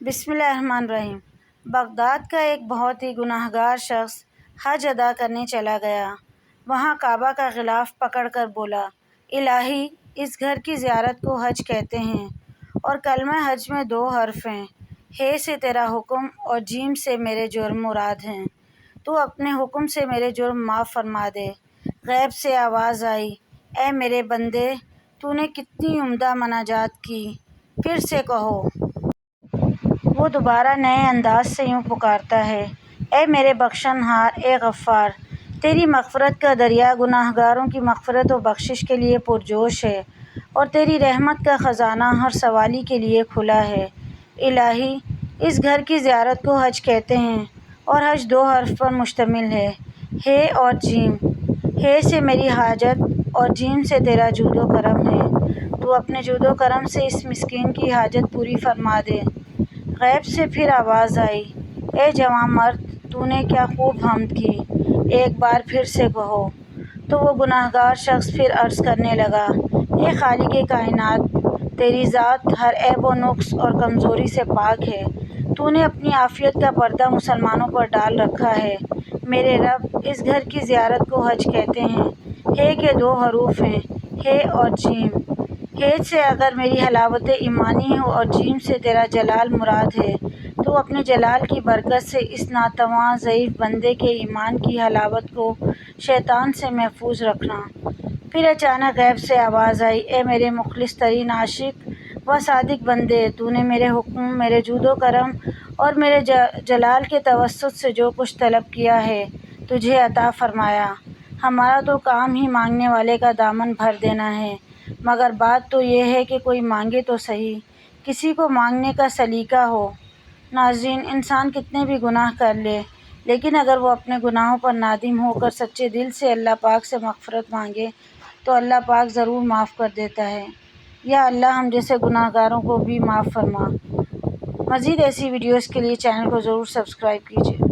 بسم اللہ الرحمن الرحیم۔ بغداد کا ایک بہت ہی گناہگار شخص حج ادا کرنے چلا گیا۔ وہاں کعبہ کا غلاف پکڑ کر بولا، الہی، اس گھر کی زیارت کو حج کہتے ہیں اور کلمہ حج میں 2 حرف ہیں، ہے سے تیرا حکم اور جیم سے میرے جرم مراد ہیں۔ تو اپنے حکم سے میرے جرم معاف فرما دے۔ غیب سے آواز آئی، اے میرے بندے، تو نے کتنی عمدہ مناجات کی، پھر سے کہو۔ وہ دوبارہ نئے انداز سے یوں پکارتا ہے، اے میرے بخشن ہار، اے غفار، تیری مغفرت کا دریا گناہگاروں کی مغفرت و بخشش کے لیے پرجوش ہے اور تیری رحمت کا خزانہ ہر سوالی کے لیے کھلا ہے۔ الہی، اس گھر کی زیارت کو حج کہتے ہیں اور حج 2 حرف پر مشتمل ہے اور جیم۔ ہے سے میری حاجت اور جیم سے تیرا جود و کرم ہے۔ تو اپنے جود و کرم سے اس مسکین کی حاجت پوری فرما دے۔ غیب سے پھر آواز آئی، اے جوان مرد، تو نے کیا خوب حمد کی، ایک بار پھر سے کہو۔ تو وہ گناہگار شخص پھر عرض کرنے لگا، اے خالق کائنات، تیری ذات ہر عیب و نقص اور کمزوری سے پاک ہے۔ تو نے اپنی عافیت کا پردہ مسلمانوں پر ڈال رکھا ہے۔ میرے رب، اس گھر کی زیارت کو حج کہتے ہیں۔ ہے کے 2 حروف ہیں، ہے اور جیم۔ ہے سے اگر میری حلاوت ایمانی ہو اور جیم سے تیرا جلال مراد ہے تو اپنے جلال کی برکت سے اس ناتواں ضعیف بندے کے ایمان کی حلاوت کو شیطان سے محفوظ رکھنا۔ پھر اچانک غیب سے آواز آئی، اے میرے مخلص ترین عاشق و صادق بندے، تو نے میرے حکم، میرے جود و کرم اور میرے جلال کے توسط سے جو کچھ طلب کیا ہے تجھے عطا فرمایا۔ ہمارا تو کام ہی مانگنے والے کا دامن بھر دینا ہے، مگر بات تو یہ ہے کہ کوئی مانگے تو صحیح، کسی کو مانگنے کا سلیقہ ہو۔ ناظرین، انسان کتنے بھی گناہ کر لے لیکن اگر وہ اپنے گناہوں پر نادم ہو کر سچے دل سے اللہ پاک سے مغفرت مانگے تو اللہ پاک ضرور معاف کر دیتا ہے۔ یا اللہ ہم جیسے گناہگاروں کو بھی معاف فرما۔ مزید ایسی ویڈیوز کے لیے چینل کو ضرور سبسکرائب کیجیے۔